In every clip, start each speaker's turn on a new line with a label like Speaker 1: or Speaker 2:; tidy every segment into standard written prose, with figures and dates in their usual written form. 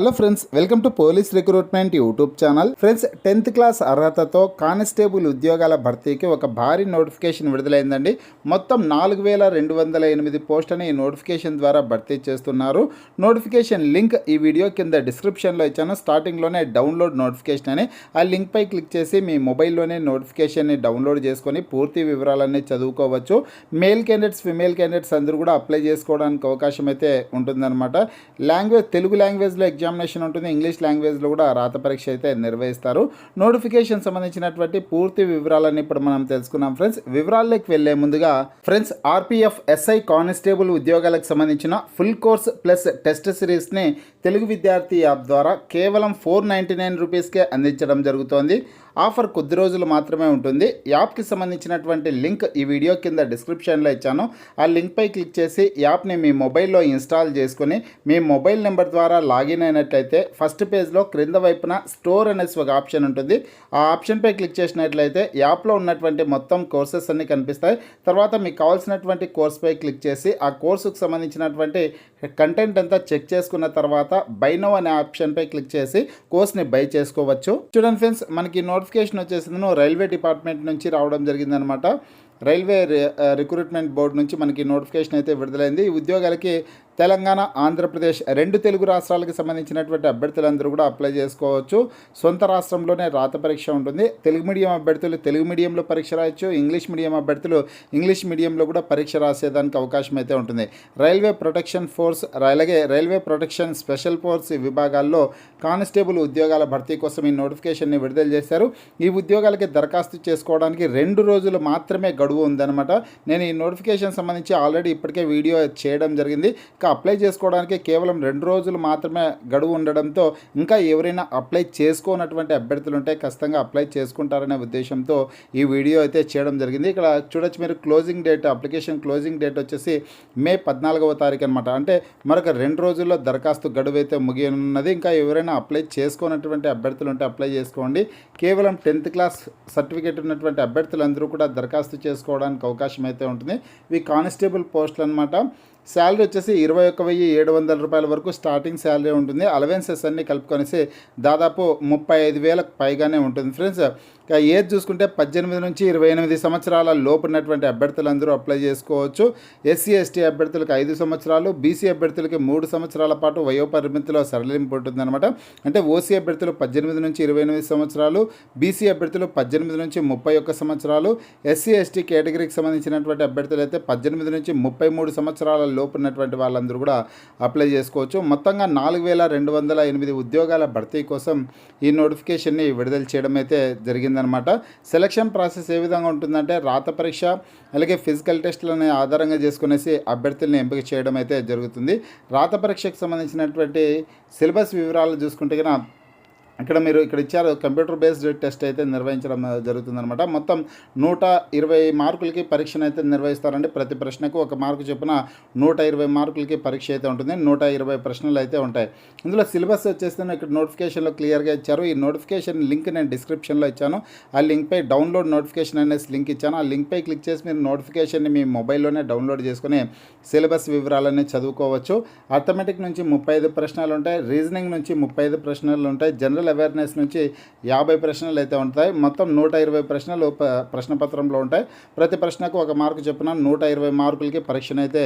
Speaker 1: Hello friends, welcome to police recruitment YouTube channel. Friends, 10th class అర్హతతో constable ఉద్యోగాల భర్తీకి ఒక భారీ నోటిఫికేషన్ విడుదలైందండి. మొత్తం 4208 పోస్టులని ఈ నోటిఫికేషన్ ద్వారా భర్తీ చేస్తున్నారు. నోటిఫికేషన్ లింక్ ఈ వీడియో కింద డిస్క్రిప్షన్లో ఇచ్చాను. స్టార్టింగ్లోనే డౌన్లోడ్ నోటిఫికేషన్ అని ఆ లింక్పై క్లిక్ చేసి మీ మొబైల్లోనే నోటిఫికేషన్ని డౌన్లోడ్ చేసుకొని పూర్తి వివరాలన్నీ చదువుకోవచ్చు. మేల్ క్యాండిడేట్స్, ఫిమేల్ క్యాండిడేట్స్ అందరూ కూడా అప్లై చేసుకోవడానికి అవకాశం అయితే ఉంటుందన్నమాట. తెలుగు లాంగ్వేజ్లో ఎగ్జామినేషన్ ఉంటుంది. ఇంగ్లీష్ లాంగ్వేజ్లో కూడా రాత పరీక్ష అయితే నిర్వహిస్తారు. నోటిఫికేషన్ సంబంధించినటువంటి పూర్తి వివరాలన్నీ ఇప్పుడు మనం తెలుసుకున్నాం. ఫ్రెండ్స్, వివరాల్లోకి వెళ్లే ముందుగా ఫ్రెండ్స్, ఆర్పీఎఫ్ ఎస్ఐ కానిస్టేబుల్ ఉద్యోగాలకు సంబంధించిన ఫుల్ కోర్స్ ప్లస్ టెస్ట్ సిరీస్ని తెలుగు విద్యార్థి యాప్ ద్వారా కేవలం 499 రూపీస్కే అందించడం జరుగుతోంది. ఆఫర్ కొద్ది రోజులు మాత్రమే ఉంటుంది. యాప్కి సంబంధించినటువంటి లింక్ ఈ వీడియో కింద డిస్క్రిప్షన్లో ఇచ్చాను. ఆ లింక్పై క్లిక్ చేసి యాప్ని మీ మొబైల్లో ఇన్స్టాల్ చేసుకుని మీ మొబైల్ నెంబర్ ద్వారా లాగిన్ అయినట్లయితే ఫస్ట్ పేజ్లో క్రింద వైపున స్టోర్ అనేసి ఒక ఆప్షన్ ఉంటుంది. ఆ ఆప్షన్పై క్లిక్ చేసినట్లయితే యాప్లో ఉన్నటువంటి మొత్తం కోర్సెస్ అన్నీ కనిపిస్తాయి. తర్వాత మీకు కావాల్సినటువంటి కోర్స్పై క్లిక్ చేసి ఆ కోర్సుకు సంబంధించినటువంటి కంటెంట్ అంతా చెక్ చేసుకున్న తర్వాత బై నౌ అనే ఆప్షన్పై క్లిక్ చేసి కోర్స్ని బై చేసుకోవచ్చు. చూడండి ఫ్రెండ్స్, మనకి నోటిఫికేషన్ వచ్చేసింది రైల్వే డిపార్ట్మెంట్ నుంచి రావడం జరిగిందనమాట. రైల్వే రిక్రూట్మెంట్ బోర్డు నుంచి మనకి నోటిఫికేషన్ అయితే విడుదలైంది. ఈ ఉద్యోగాలకి తెలంగాణ, ఆంధ్రప్రదేశ్ 2 తెలుగు రాష్ట్రాలకు సంబంధించినటువంటి అభ్యర్థులందరూ కూడా అప్లై చేసుకోవచ్చు. సొంత రాష్ట్రంలోనే రాత పరీక్ష ఉంటుంది. తెలుగు మీడియం అభ్యర్థులు తెలుగు మీడియంలో పరీక్ష రాయొచ్చు. ఇంగ్లీష్ మీడియం అభ్యర్థులు ఇంగ్లీష్ మీడియంలో కూడా పరీక్ష రాసేదానికి అవకాశం అయితే ఉంటుంది. రైల్వే ప్రొటెక్షన్ ఫోర్స్, అలాగే రైల్వే ప్రొటెక్షన్ స్పెషల్ ఫోర్స్ విభాగాల్లో కానిస్టేబుల్ ఉద్యోగాల భర్తీ కోసం ఈ నోటిఫికేషన్ని విడుదల చేశారు. ఈ ఉద్యోగాలకి దరఖాస్తు చేసుకోవడానికి 2 రోజులు మాత్రమే గడువు ఉందన్నమాట. నేను ఈ నోటిఫికేషన్ సంబంధించి ఆల్రెడీ ఇప్పటికే వీడియో చేయడం జరిగింది. అప్లై చేసుకోవడానికి కేవలం 2 రోజులు మాత్రమే గడువు ఉండడంతో ఇంకా ఎవరైనా అప్లై చేసుకోనటువంటి అభ్యర్థులు ఉంటే ఖచ్చితంగా అప్లై చేసుకుంటారనే ఉద్దేశంతో ఈ వీడియో అయితే చేయడం జరిగింది. ఇక్కడ చూడొచ్చు మీరు, closing date, application closing date వచ్చేసి మే 14వ తారీఖు అనమాట. అంటే మరొక 2 రోజుల్లో దరఖాస్తు గడువు అయితే ముగియనున్నది. ఇంకా ఎవరైనా అప్లై చేసుకోనటువంటి అభ్యర్థులు ఉంటే అప్లై చేసుకోండి. కేవలం 10th క్లాస్ సర్టిఫికేట్ ఉన్నటువంటి అభ్యర్థులందరూ కూడా దరఖాస్తు చేసుకోవడానికి అవకాశం అయితే ఉంటుంది. ఇవి కానిస్టేబుల్ పోస్టులు అనమాట. శాలరీ వచ్చేసి 21,700 రూపాయల వరకు స్టార్టింగ్ శాలరీ ఉంటుంది. అలవెన్సెస్ అన్నీ కలుపుకొనేసి దాదాపు 35,000 పైగానే ఉంటుంది. ఫ్రెండ్స్, ఏజ్ చూసుకుంటే 18 నుంచి 28 సంవత్సరాల లోపు ఉన్నటువంటి అభ్యర్థులందరూ అప్లై చేసుకోవచ్చు. ఎస్సీ ఎస్టీ అభ్యర్థులకు 5 సంవత్సరాలు, బీసీ అభ్యర్థులకి 3 సంవత్సరాల పాటు వయోపరిమితిలో సడలింపు ఉంటుందన్నమాట. అంటే ఓసీ అభ్యర్థులు 18 నుంచి 28 సంవత్సరాలు, బీసీ అభ్యర్థులు 18 నుంచి 31 సంవత్సరాలు, ఎస్సీ ఎస్టీ కేటగిరీకి సంబంధించినటువంటి అభ్యర్థులు అయితే 18 నుంచి 33 సంవత్సరాల లోపు ఉన్నటువంటి వాళ్ళందరూ కూడా అప్లై చేసుకోవచ్చు. మొత్తంగా 4208 ఉద్యోగాల భర్తీ కోసం ఈ నోటిఫికేషన్ని విడుదల చేయడం అయితే జరిగిందనమాట. సెలక్షన్ ప్రాసెస్ ఏ విధంగా ఉంటుందంటే రాత పరీక్ష అలాగే ఫిజికల్ టెస్టులని ఆధారంగా చేసుకునేసి అభ్యర్థుల్ని ఎంపిక చేయడం అయితే జరుగుతుంది. రాత పరీక్షకు సంబంధించినటువంటి సిలబస్ వివరాలు చూసుకుంటే కనుక ఇక్కడ ఇచ్చారు, కంప్యూటర్ బేస్డ్ టెస్ట్ అయితే నిర్వహించడం జరుగుతుందన్నమాట. మొత్తం 120 మార్కులకి పరీక్షను అయితే నిర్వహిస్తారండి. ప్రతి ప్రశ్నకు 1 మార్కు చొప్పున 120 మార్కులకి పరీక్ష అయితే ఉంటుంది. 120 ప్రశ్నలు అయితే ఉంటాయి. ఇందులో సిలబస్ వచ్చేస్తే ఇక్కడ నోటిఫికేషన్లో క్లియర్గా ఇచ్చారు. ఈ నోటిఫికేషన్ లింక్ నేను డిస్క్రిప్షన్లో ఇచ్చాను. ఆ లింక్పై డౌన్లోడ్ నోటిఫికేషన్ అనేసి లింక్ ఇచ్చాను. ఆ లింక్పై క్లిక్ చేసి మీరు నోటిఫికేషన్ని మీ మొబైల్లోనే డౌన్లోడ్ చేసుకుని సిలబస్ వివరాలన్నీ చదువుకోవచ్చు. అర్థమెటిక్ నుంచి 35 ప్రశ్నలు ఉంటాయి. రీజనింగ్ నుంచి 35 ప్రశ్నలు ఉంటాయి. జనరల్ అవేర్నెస్ నుంచి 50 ప్రశ్నలు అయితే ఉంటాయి. మొత్తం 120 ప్రశ్నలు ప్రశ్నపత్రంలో ఉంటాయి. ప్రతి ప్రశ్నకు 1 మార్కు చొప్పున 120 మార్కులకి పరీక్షను అయితే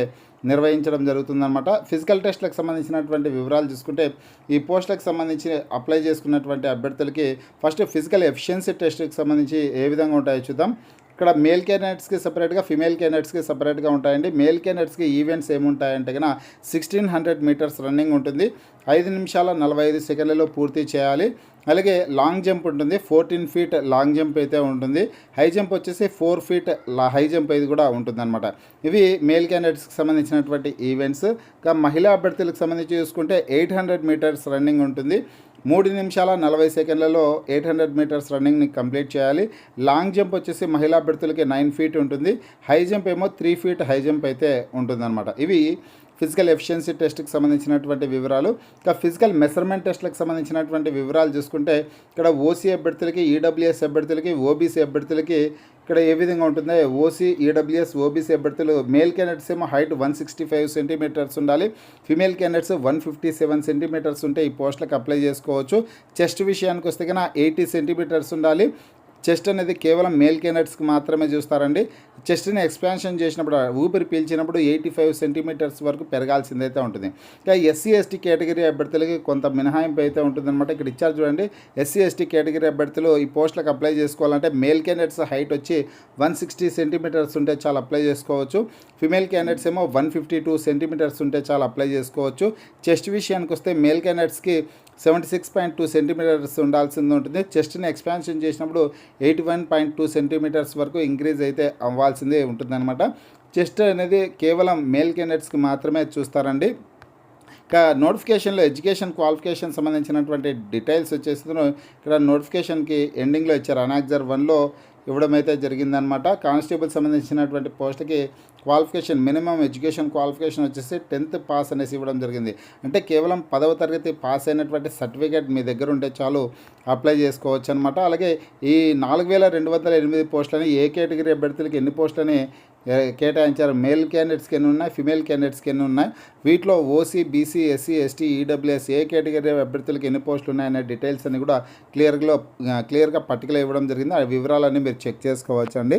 Speaker 1: నిర్వహించడం జరుగుతుందన్నమాట. ఫిజికల్ టెస్ట్లకు సంబంధించినటువంటి వివరాలు చూసుకుంటే ఈ పోస్టులకు సంబంధించి అప్లై చేసుకున్నటువంటి అభ్యర్థులకి ఫస్ట్ ఫిజికల్ ఎఫిషియన్సీ టెస్ట్కి సంబంధించి ఏ విధంగా ఉంటాయో చూద్దాం. ఇక్కడ మేల్ క్యాండిడేట్స్కి సపరేట్గా, ఫిమేల్ క్యాండిడేట్స్కి సపరేట్గా ఉంటాయండి. మేల్ క్యాండిడేట్స్కి ఈవెంట్స్ ఏముంటాయంటే కనుక 1600 మీటర్స్ రన్నింగ్ ఉంటుంది. 5 నిమిషాల 45 సెకండ్లలో పూర్తి చేయాలి. అలాగే లాంగ్ జంప్ ఉంటుంది. 14 ఫీట్ లాంగ్ జంప్ అయితే ఉంటుంది. హై జంప్ వచ్చేసి 4 ఫీట్ హై జంప్ ఇది కూడా ఉంటుందన్నమాట. ఇవి మేల్ క్యాండిడేట్స్కి సంబంధించినటువంటి ఈవెంట్స్. ఇంకా మహిళా అభ్యర్థులకు సంబంధించి చూసుకుంటే 800 మీటర్స్ రన్నింగ్ ఉంటుంది. 3 నిమిషాల 40 సెకండ్లలో 800 మీటర్స్ రన్నింగ్ని కంప్లీట్ చేయాలి. లాంగ్ జంప్ వచ్చేసి మహిళా అభ్యర్థులకి 9 ఫీట్ ఉంటుంది. హై జంప్ ఏమో 3 ఫీట్ హై జంప్ అయితే ఉంటుందన్నమాట. ఇవి ఫిజికల్ ఎఫిషియన్సీ టెస్ట్కి సంబంధించినటువంటి వివరాలు. ఇక ఫిజికల్ మెజర్మెంట్ టెస్ట్లకు సంబంధించినటువంటి వివరాలు చూసుకుంటే ఇక్కడ ఓసీ అభ్యర్థులకి, ఈడబ్ల్యూఎస్ అభ్యర్థులకి, ఓబీసీ అభ్యర్థులకి ఇక్కడ ఏ విధంగా ఉంటుందో ఓసీ, ఈడబ్ల్యూఎస్, ఓబీసీ అభ్యర్థులు మేల్ క్యాండిడేట్స్ ఏమో హైట్ 165 సెంటీమీటర్స్ ఉండాలి. ఫిమేల్ క్యాండిడేట్స్ 157 సెంటీమీటర్స్ ఉంటే ఈ పోస్టులకు అప్లై చేసుకోవచ్చు. చెస్ట్ విషయానికి వస్తే కన్నా 80 సెంటీమీటర్స్ ఉండాలి. చెస్ట్ అనేది కేవలం మేల్ క్యాండిడేట్స్కి మాత్రమే చూస్తారండి. చెస్ట్ని ఎక్స్పాన్షన్ చేసినప్పుడు ఊపిరి పీల్చినప్పుడు 85 సెంటీమీటర్స్ వరకు పెరగాల్సిందైతే ఉంటుంది. ఇక ఎస్సీ ఎస్టీ కేటగిరీ అభ్యర్థులకి కొంత మినహాయింపు అయితే ఉంటుందన్నమాట. ఇక్కడ ఇచ్చారు చూడండి, ఎస్సీ ఎస్టీ కేటగిరీ అభ్యర్థులు ఈ పోస్టులకు అప్లై చేసుకోవాలంటే మేల్ క్యాండిడేట్స్ హైట్ వచ్చి 160 సెంటీమీటర్స్ ఉంటే చాలా అప్లై చేసుకోవచ్చు. ఫిమేల్ క్యాండిడేట్స్ ఏమో 152 సెంటీమీటర్స్ ఉంటే చాలా అప్లై చేసుకోవచ్చు. చెస్ట్ విషయానికి వస్తే మేల్ క్యాండిడేట్స్కి 76.2 సెంటీమీటర్స్ ఉండాల్సింది ఉంటుంది. చెస్ట్ని ఎక్స్పాన్షన్ చేసినప్పుడు 81.2 సెంటీమీటర్స్ వరకు ఇంక్రీజ్ అయితే అవ్వాల్సిందే ఉంటుందన్నమాట. చెస్ట్ అనేది కేవలం మేల్ క్యాండిడేట్స్కి మాత్రమే చూస్తారండి. ఇక నోటిఫికేషన్లో ఎడ్యుకేషన్ క్వాలిఫికేషన్ సంబంధించినటువంటి డీటెయిల్స్ వచ్చేసి ఇక్కడ నోటిఫికేషన్కి ఎండింగ్లో ఇచ్చారు. అనాక్జర్ 1లో ఇవ్వడం అయితే జరిగిందనమాట. కానిస్టేబుల్ సంబంధించినటువంటి పోస్టులకి క్వాలిఫికేషన్ మినిమం ఎడ్యుకేషన్ క్వాలిఫికేషన్ వచ్చేసి 10th పాస్ అనేసి ఇవ్వడం జరిగింది. అంటే కేవలం 10వ తరగతి పాస్ అయినటువంటి సర్టిఫికేట్ మీ దగ్గర ఉంటే చాలు అప్లై చేసుకోవచ్చు అనమాట. అలాగే ఈ 4208 పోస్టులని ఏ కేటగిరీ అభ్యర్థులకి ఎన్ని పోస్టులని కేటాయించారు, మేల్ క్యాండిడేట్స్కి ఎన్ని ఉన్నాయి, ఫిమేల్ క్యాండిడేట్స్కి ఎన్ని ఉన్నాయి, వీటిలో OC, BC, SC, ST, EWS ఏ కేటగిరీ అభ్యర్థులకి ఎన్ని పోస్టులు ఉన్నాయనే డీటెయిల్స్ అన్ని కూడా క్లియర్గా పట్టికలో ఇవ్వడం జరిగింది. ఆ వివరాలన్నీ మీరు చెక్ చేసుకోవచ్చు అండి.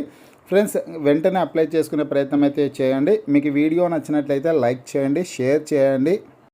Speaker 1: ఫ్రెండ్స్, వెంటనే అప్లై చేసుకునే ప్రయత్నం అయితే చేయండి. మీకు వీడియో నచ్చినట్లయితే లైక్ చేయండి, షేర్ చేయండి.